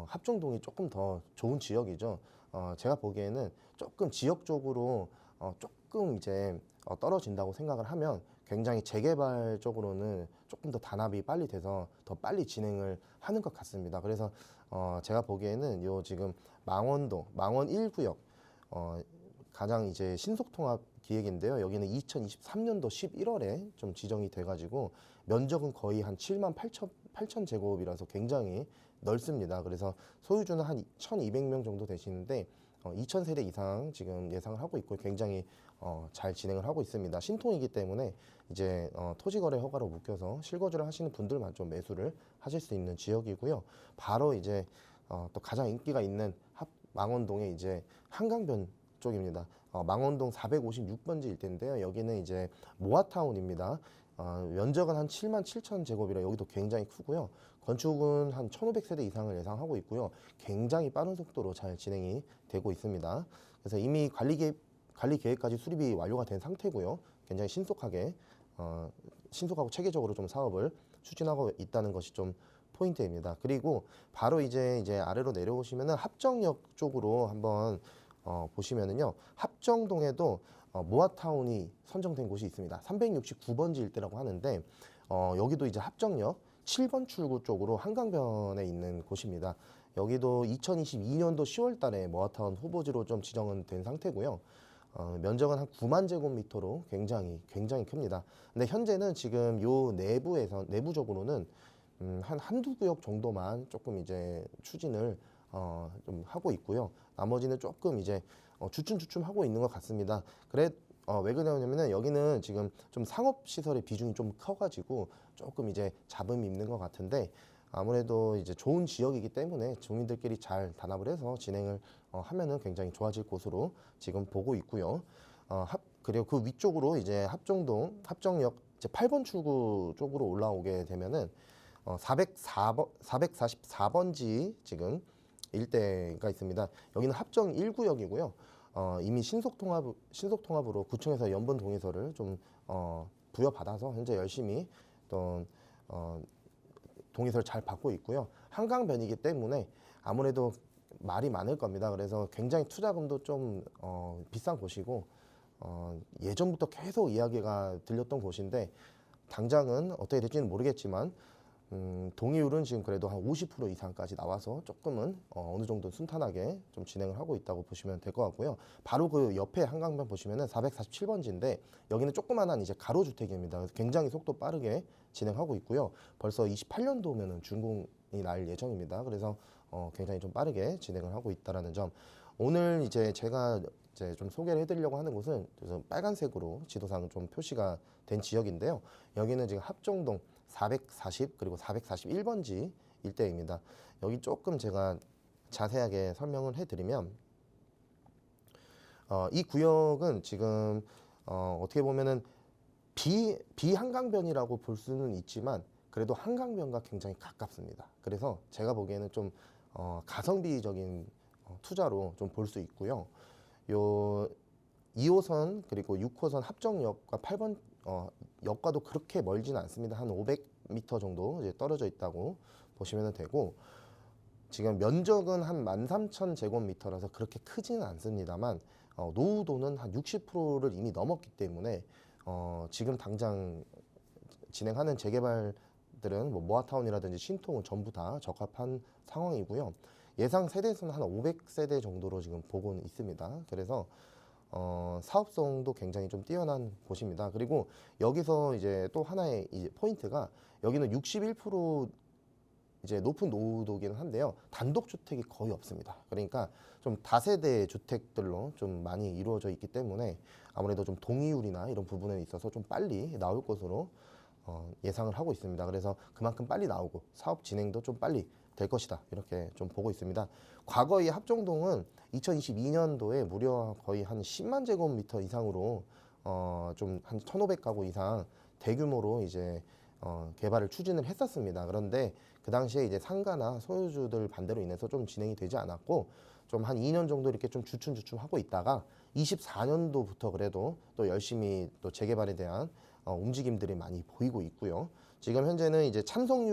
합정동이 조금 더 좋은 지역이죠. 제가 보기에는 조금 지역적으로 조금 이제 떨어진다고 생각을 하면 굉장히 재개발적으로는 조금 더 단합이 빨리 돼서 더 빨리 진행을 하는 것 같습니다. 그래서 제가 보기에는 요 지금 망원동, 망원 1구역 가장 이제 신속통합 기획인데요. 여기는 2023년도 11월에 좀 지정이 돼가지고 면적은 거의 한 7만 8천 제곱이라서 굉장히 넓습니다. 그래서 소유주는 한 1,200명 정도 되시는데 2,000세대 이상 지금 예상을 하고 있고 굉장히 잘 진행을 하고 있습니다. 신통이기 때문에 이제 토지거래 허가로 묶여서 실거주를 하시는 분들만 좀 매수를 하실 수 있는 지역이고요. 바로 이제 또 가장 인기가 있는 망원동의 이제 한강변 쪽입니다. 망원동 456번지 일대인데요. 여기는 이제 모아타운입니다. 면적은 한 7만 7천 제곱이라 여기도 굉장히 크고요. 건축은 한 1,500세대 이상을 예상하고 있고요. 굉장히 빠른 속도로 잘 진행이 되고 있습니다. 그래서 이미 관리 계획까지 수립이 완료가 된 상태고요. 굉장히 신속하고 체계적으로 좀 사업을 추진하고 있다는 것이 좀 포인트입니다. 그리고 바로 이제 아래로 내려오시면은 합정역 쪽으로 한번 보시면은요. 합정동에도 모아타운이 선정된 곳이 있습니다. 369번지 일대라고 하는데 여기도 이제 합정역 7번 출구 쪽으로 한강변에 있는 곳입니다. 여기도 2022년도 10월 달에 모아타운 후보지로 좀 지정은 된 상태고요. 면적은 한 9만 제곱미터로 굉장히 큽니다. 근데 현재는 지금 요 내부적으로는 한두 구역 정도만 조금 이제 추진을 좀 하고 있고요. 나머지는 조금 이제 주춤주춤 하고 있는 것 같습니다. 왜 그러냐면은 여기는 지금 좀 상업 시설의 비중이 좀 커가지고 조금 이제 잡음이 있는 것 같은데 아무래도 이제 좋은 지역이기 때문에 주민들끼리 잘 단합을 해서 진행을 하면은 굉장히 좋아질 곳으로 지금 보고 있고요. 그리고 그 위쪽으로 이제 합정역 이제 8번 출구 쪽으로 올라오게 되면은 444번지 지금 일대가 있습니다. 여기는 합정 1구역이고요. 이미 신속통합으로 구청에서 연번 동의서를 좀 부여받아서 현재 열심히 또 동의서를 잘 받고 있고요. 한강변이기 때문에 아무래도 말이 많을 겁니다. 그래서 굉장히 투자금도 좀 비싼 곳이고 예전부터 계속 이야기가 들렸던 곳인데 당장은 어떻게 될지는 모르겠지만 동의율은 지금 그래도 한 50% 이상까지 나와서 조금은 어느 정도 순탄하게 좀 진행을 하고 있다고 보시면 될 것 같고요. 바로 그 옆에 한강변 보시면은 447번지인데 여기는 조그만한 이제 가로주택입니다. 그래서 굉장히 속도 빠르게 진행하고 있고요. 벌써 28년도면은 준공이 날 예정입니다. 그래서 굉장히 좀 빠르게 진행을 하고 있다라는 점. 오늘 이제 제가 좀 소개를 해드리려고 하는 곳은 빨간색으로 지도상 좀 표시가 된 지역인데요. 여기는 지금 합정동 440 그리고 441번지 일대입니다. 여기 조금 제가 자세하게 설명을 해드리면 이 구역은 지금 어떻게 보면은 비한강변이라고 볼 수는 있지만 그래도 한강변과 굉장히 가깝습니다. 그래서 제가 보기에는 좀 가성비적인 투자로 좀 볼 수 있고요. 요 2호선 그리고 6호선 합정역과 8번 역과도 그렇게 멀지는 않습니다. 한 500m 정도 이제 떨어져 있다고 보시면 되고 지금 면적은 한 13,000제곱미터라서 그렇게 크지는 않습니다만 노후도는 한 60%를 이미 넘었기 때문에 지금 당장 진행하는 재개발들은 뭐 모아타운이라든지 신통은 전부 다 적합한 상황이고요. 예상 세대수는 한 500세대 정도로 지금 보고는 있습니다. 그래서 사업성도 굉장히 좀 뛰어난 곳입니다. 그리고 여기서 이제 또 하나의 이제 포인트가 여기는 61% 이제 높은 노후도기는 한데요. 단독주택이 거의 없습니다. 그러니까 좀 다세대 주택들로 좀 많이 이루어져 있기 때문에 아무래도 좀 동의율이나 이런 부분에 있어서 좀 빨리 나올 것으로 예상을 하고 있습니다. 그래서 그만큼 빨리 나오고 사업 진행도 좀 빨리 될 것이다. 이렇게 좀 보고 있습니다. 과거 이 합정동은 2022년도에 무려 거의 한 10만 제곱미터 이상으로 좀 한 1,500가구 이상 대규모로 이제 개발을 추진을 했었습니다. 그런데 그 당시에 이제 상가나 소유주들 반대로 인해서 좀 진행이 되지 않았고 좀 한 2년 정도 이렇게 좀 주춤주춤하고 있다가 24년도부터 그래도 또 열심히 또 재개발에 대한 움직임들이 많이 보이고 있고요. 지금 현재는 이제 찬성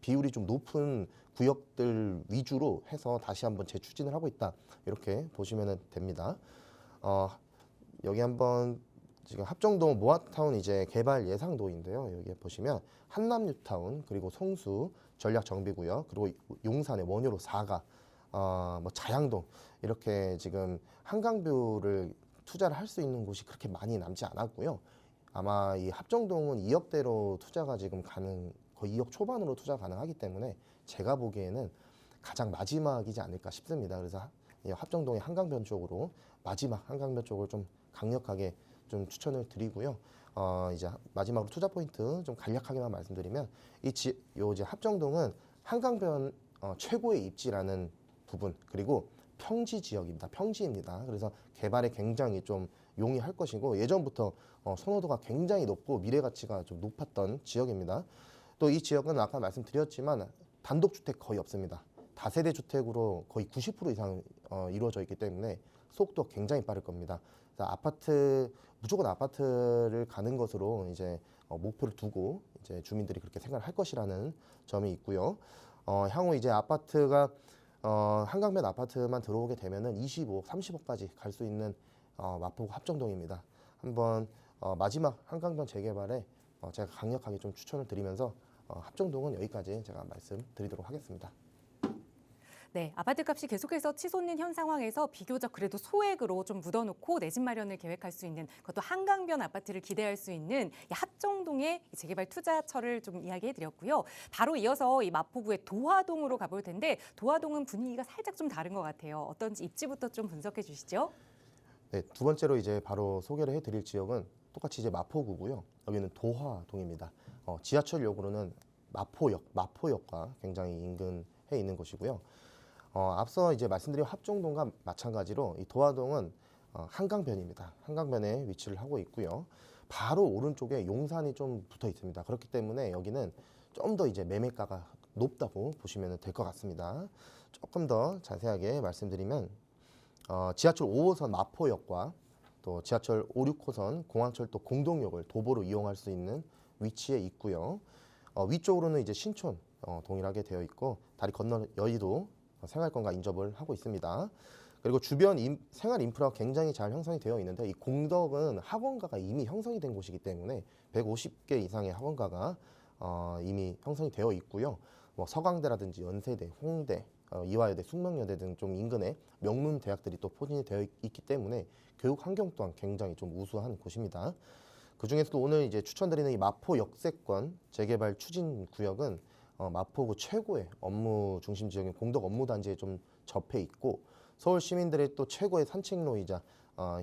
비율이 좀 높은 구역들 위주로 해서 다시 한번 재추진을 하고 있다. 이렇게 보시면 됩니다. 여기 한번 지금 합정동 모아타운 이제 개발 예상도인데요. 여기 보시면 한남뉴타운 그리고 송수 전략정비구역 그리고 용산의 원효로 4가 뭐 자양동 이렇게 지금 한강뷰를 투자를 할 수 있는 곳이 그렇게 많이 남지 않았고요. 아마 이 합정동은 2억대로 투자가 지금 거의 2억 초반으로 투자 가능하기 때문에 제가 보기에는 가장 마지막이지 않을까 싶습니다. 그래서 이 합정동의 한강변 쪽으로 마지막 한강변 쪽을 좀 강력하게 좀 추천을 드리고요. 이제 마지막으로 투자 포인트 좀 간략하게만 말씀드리면 이제 합정동은 한강변 최고의 입지라는 부분 그리고 평지 지역입니다. 평지입니다. 그래서 개발에 굉장히 좀 용이할 것이고 예전부터 선호도가 굉장히 높고 미래 가치가 좀 높았던 지역입니다. 또 이 지역은 아까 말씀드렸지만 단독주택 거의 없습니다. 다세대 주택으로 거의 90% 이상 이루어져 있기 때문에 속도 굉장히 빠를 겁니다. 그래서 무조건 아파트를 가는 것으로 이제 목표를 두고 이제 주민들이 그렇게 생각을 할 것이라는 점이 있고요. 향후 이제 아파트가 한강변 아파트만 들어오게 되면은 25억, 30억까지 갈 수 있는 마포구 합정동입니다. 한번 마지막 한강변 재개발에 제가 강력하게 좀 추천을 드리면서 합정동은 여기까지 제가 말씀드리도록 하겠습니다. 네, 아파트 값이 계속해서 치솟는 현 상황에서 비교적 그래도 소액으로 좀 묻어놓고 내 집 마련을 계획할 수 있는 그것도 한강변 아파트를 기대할 수 있는 이 합정동의 재개발 투자처를 좀 이야기해드렸고요. 바로 이어서 이 마포구의 도화동으로 가볼 텐데 도화동은 분위기가 살짝 좀 다른 것 같아요. 어떤지 입지부터 좀 분석해 주시죠. 네, 두 번째로 이제 바로 소개를 해드릴 지역은 똑같이 이제 마포구고요. 여기는 도화동입니다. 지하철역으로는 마포역과 굉장히 인근해 있는 곳이고요. 앞서 이제 말씀드린 합정동과 마찬가지로 이 도화동은 한강변입니다. 한강변에 위치를 하고 있고요. 바로 오른쪽에 용산이 좀 붙어 있습니다. 그렇기 때문에 여기는 좀 더 이제 매매가가 높다고 보시면 될 것 같습니다. 조금 더 자세하게 말씀드리면 지하철 5호선 마포역과 또 지하철 5, 6호선 공항철도 공동역을 도보로 이용할 수 있는 위치에 있고요. 위쪽으로는 이제 신촌 동일하게 되어 있고 다리 건너 여의도 생활권과 인접을 하고 있습니다. 그리고 주변 생활 인프라가 굉장히 잘 형성이 되어 있는데 이 공덕은 학원가가 이미 형성이 된 곳이기 때문에 150개 이상의 학원가가 이미 형성이 되어 있고요. 뭐 서강대라든지 연세대, 홍대, 이화여대, 숙명여대 등 좀 인근에 명문 대학들이 또 포진이 되어 있기 때문에 교육 환경 또한 굉장히 좀 우수한 곳입니다. 그 중에서도 오늘 이제 추천드리는 이 마포 역세권 재개발 추진 구역은 마포구 최고의 업무 중심 지역인 공덕 업무단지에 좀 접해 있고 서울 시민들의 또 최고의 산책로이자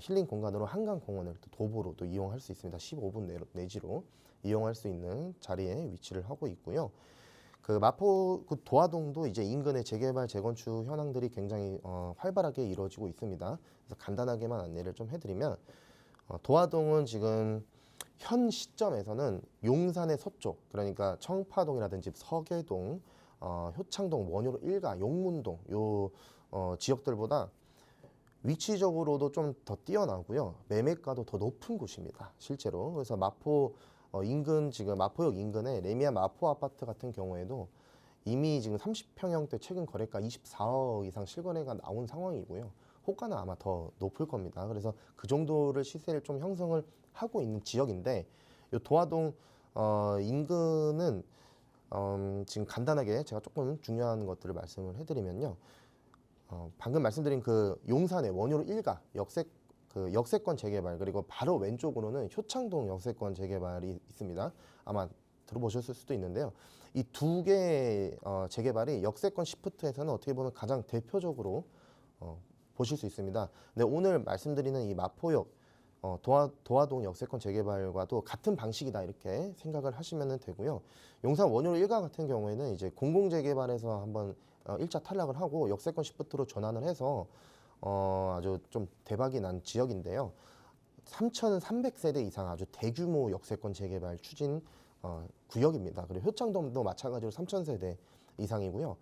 힐링 공간으로 한강공원을 또 도보로 또 이용할 수 있습니다. 15분 내지로 이용할 수 있는 자리에 위치를 하고 있고요. 그 마포구 도화동도 이제 인근의 재개발 재건축 현황들이 굉장히 활발하게 이루어지고 있습니다. 그래서 간단하게만 안내를 좀 해드리면 도화동은 지금 현 시점에서는 용산의 서쪽 그러니까 청파동이라든지 서계동, 효창동, 원효로 1가, 용문동 요 지역들보다 위치적으로도 좀 더 뛰어나고요. 매매가도 더 높은 곳입니다. 실제로. 그래서 마포 인근 지금 마포역 인근에 레미안 마포 아파트 같은 경우에도 이미 지금 30평형대 최근 거래가 24억 이상 실거래가 나온 상황이고요. 호가는 아마 더 높을 겁니다. 그래서 그 정도를 시세를 좀 형성을 하고 있는 지역인데 이 도화동 인근은 지금 간단하게 제가 조금 중요한 것들을 말씀을 해드리면요. 방금 말씀드린 그 용산의 원효로 1가 역세권 재개발 그리고 바로 왼쪽으로는 효창동 역세권 재개발이 있습니다. 아마 들어보셨을 수도 있는데요. 이 두 개의 재개발이 역세권 시프트에서는 어떻게 보면 가장 대표적으로 보실 수 있습니다. 근데 오늘 말씀드리는 이 마포역 도화동 역세권 재개발과도 같은 방식이다 이렇게 생각을 하시면 되고요. 용산 원효로 1가 같은 경우에는 이제 공공재개발에서 한번 1차 탈락을 하고 역세권 시프트로 전환을 해서 아주 좀 대박이 난 지역인데요. 3,300세대 이상 아주 대규모 역세권 재개발 추진 구역입니다. 그리고 효창동도 마찬가지로 3,000세대 이상이고요.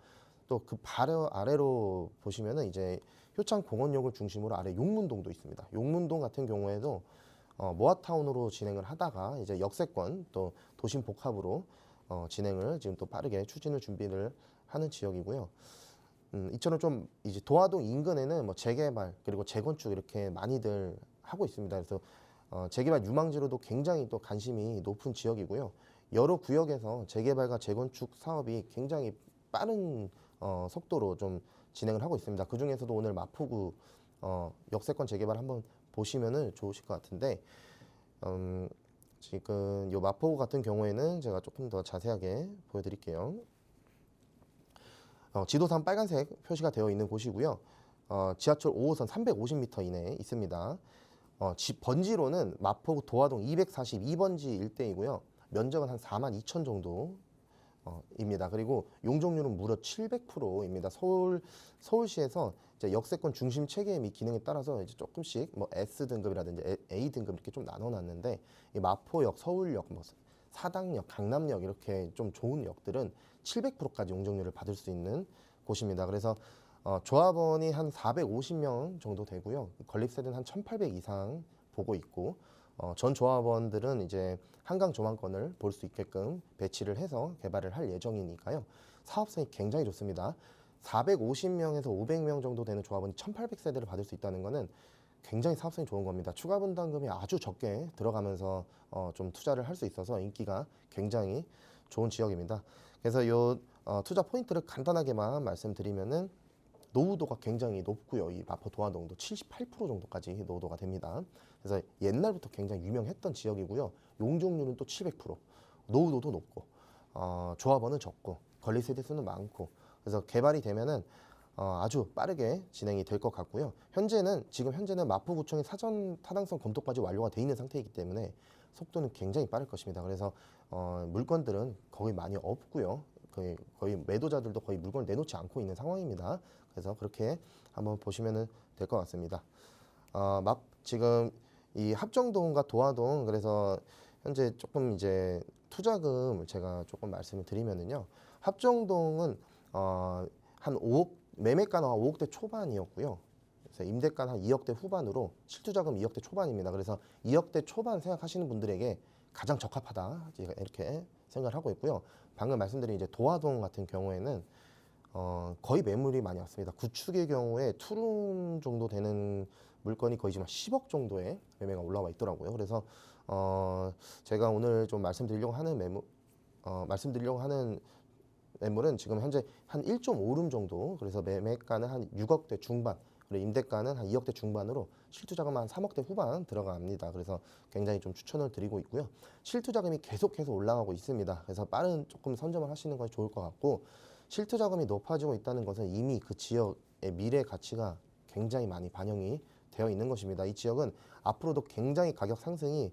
또 그 바로 아래로 보시면은 이제 효창공원역을 중심으로 아래 용문동도 있습니다. 용문동 같은 경우에도 모아타운으로 진행을 하다가 이제 역세권 또 도심 복합으로 진행을 지금 또 빠르게 추진을 준비를 하는 지역이고요. 이처럼 좀 이제 도화동 인근에는 뭐 재개발 그리고 재건축 이렇게 많이들 하고 있습니다. 그래서 재개발 유망지로도 굉장히 또 관심이 높은 지역이고요. 여러 구역에서 재개발과 재건축 사업이 굉장히 빠른 속도로 좀 진행을 하고 있습니다. 그 중에서도 오늘 마포구 역세권 재개발 한번 보시면은 좋으실 것 같은데 지금 요 마포구 같은 경우에는 제가 조금 더 자세하게 보여드릴게요. 지도상 빨간색 표시가 되어 있는 곳이고요. 지하철 5호선 350m 이내에 있습니다. 번지로는 마포구 도화동 242번지 일대이고요. 면적은 한 42,000 정도 입니다. 그리고 용적률은 무려 700%입니다. 서울시에서 이제 역세권 중심 체계 및 기능에 따라서 이제 조금씩 뭐 S 등급이라든지 A 등급 이렇게 좀 나눠놨는데 이 마포역, 서울역, 뭐 사당역, 강남역 이렇게 좀 좋은 역들은 700%까지 용적률을 받을 수 있는 곳입니다. 그래서 조합원이 한 450명 정도 되고요. 건립 세대는 한 1,800 이상 보고 있고 전 조합원들은 이제 한강 조망권을 볼 수 있게끔 배치를 해서 개발을 할 예정이니까요. 사업성이 굉장히 좋습니다. 450명에서 500명 정도 되는 조합원이 1,800세대를 받을 수 있다는 것은 굉장히 사업성이 좋은 겁니다. 추가 분담금이 아주 적게 들어가면서 좀 투자를 할 수 있어서 인기가 굉장히 좋은 지역입니다. 그래서 이 투자 포인트를 간단하게만 말씀드리면은 노후도가 굉장히 높고요. 이 마포 도화동도 78% 정도까지 노후도가 됩니다. 그래서 옛날부터 굉장히 유명했던 지역이고요. 용적률은 또 700%, 노후도도 높고 조합원은 적고 건립 세대 수는 많고 그래서 개발이 되면은 아주 빠르게 진행이 될 것 같고요. 지금 현재는 마포구청의 사전 타당성 검토까지 완료가 돼 있는 상태이기 때문에 속도는 굉장히 빠를 것입니다. 그래서 물건들은 거의 많이 없고요. 거의 매도자들도 거의 물건을 내놓지 않고 있는 상황입니다. 그래서 그렇게 한번 보시면 될 것 같습니다. 지금 이 합정동과 도화동 그래서 현재 조금 이제 투자금을 제가 조금 말씀을 드리면은요. 합정동은 한 5억 매매가는 한 5억대 초반이었고요. 그래서 임대가는 한 2억대 후반으로 실투자금 2억대 초반입니다. 그래서 2억대 초반 생각하시는 분들에게 가장 적합하다 이렇게 생각을 하고 있고요. 방금 말씀드린 이제 도화동 같은 경우에는 거의 매물이 많이 왔습니다. 구축의 경우에 투룸 정도 되는 물건이 거의 지금 10억 정도의 매매가 올라와 있더라고요. 그래서 제가 오늘 좀 말씀드리려고 하는 매물은 지금 현재 한 1.5룸 정도. 그래서 매매가는 한 6억대 중반, 그리고 임대가는 한 2억대 중반으로 실투자금 한 3억대 후반 들어갑니다. 그래서 굉장히 좀 추천을 드리고 있고요. 실투자금이 계속해서 올라가고 있습니다. 그래서 빠른 조금 선점을 하시는 것이 좋을 것 같고 실투자금이 높아지고 있다는 것은 이미 그 지역의 미래 가치가 굉장히 많이 반영이 되어 있는 것입니다. 이 지역은 앞으로도 굉장히 가격 상승이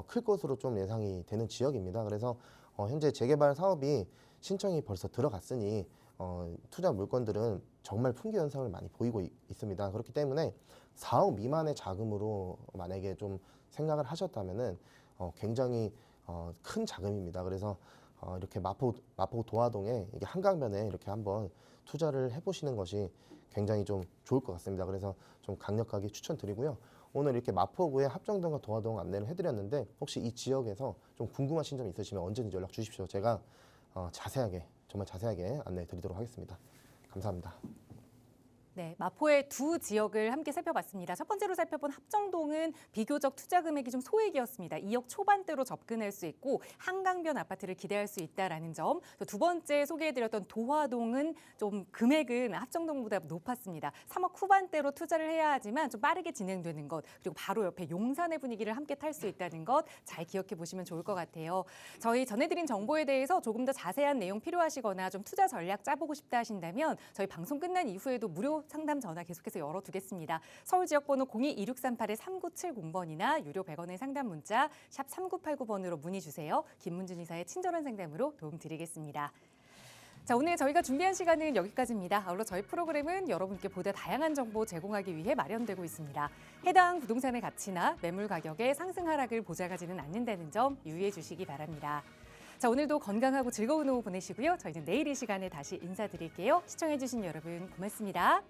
클 것으로 좀 예상이 되는 지역입니다. 그래서 현재 재개발 사업이 신청이 벌써 들어갔으니 투자 물건들은 정말 풍기 현상을 많이 보이고 있습니다. 그렇기 때문에 4억 미만의 자금으로 만약에 좀 생각을 하셨다면은 굉장히 큰 자금입니다. 그래서 이렇게 마포 도화동에 이게 한강변에 이렇게 한번 투자를 해보시는 것이 굉장히 좀 좋을 것 같습니다. 그래서 좀 강력하게 추천드리고요. 오늘 이렇게 마포구의 합정동과 도화동 안내를 해드렸는데 혹시 이 지역에서 좀 궁금하신 점 있으시면 언제든지 연락 주십시오. 제가 정말 자세하게 안내해 드리도록 하겠습니다. 감사합니다. 네, 마포의 두 지역을 함께 살펴봤습니다. 첫 번째로 살펴본 합정동은 비교적 투자 금액이 좀 소액이었습니다. 2억 초반대로 접근할 수 있고 한강변 아파트를 기대할 수 있다라는 점. 또 두 번째 소개해드렸던 도화동은 좀 금액은 합정동보다 높았습니다. 3억 후반대로 투자를 해야 하지만 좀 빠르게 진행되는 것, 그리고 바로 옆에 용산의 분위기를 함께 탈 수 있다는 것 잘 기억해 보시면 좋을 것 같아요. 저희 전해드린 정보에 대해서 조금 더 자세한 내용 필요하시거나 좀 투자 전략 짜보고 싶다 하신다면 저희 방송 끝난 이후에도 무료 상담 전화 계속해서 열어두겠습니다. 서울 지역번호 02-2638-3970번이나 유료 100원의 상담 문자 샵 3989번으로 문의 주세요. 김문준 이사의 친절한 상담으로 도움 드리겠습니다. 자, 오늘 저희가 준비한 시간은 여기까지입니다. 아울러 저희 프로그램은 여러분께 보다 다양한 정보 제공하기 위해 마련되고 있습니다. 해당 부동산의 가치나 매물 가격의 상승 하락을 보장하지는 않는다는 점 유의해 주시기 바랍니다. 자, 오늘도 건강하고 즐거운 오후 보내시고요. 저희는 내일 이 시간에 다시 인사드릴게요. 시청해 주신 여러분 고맙습니다.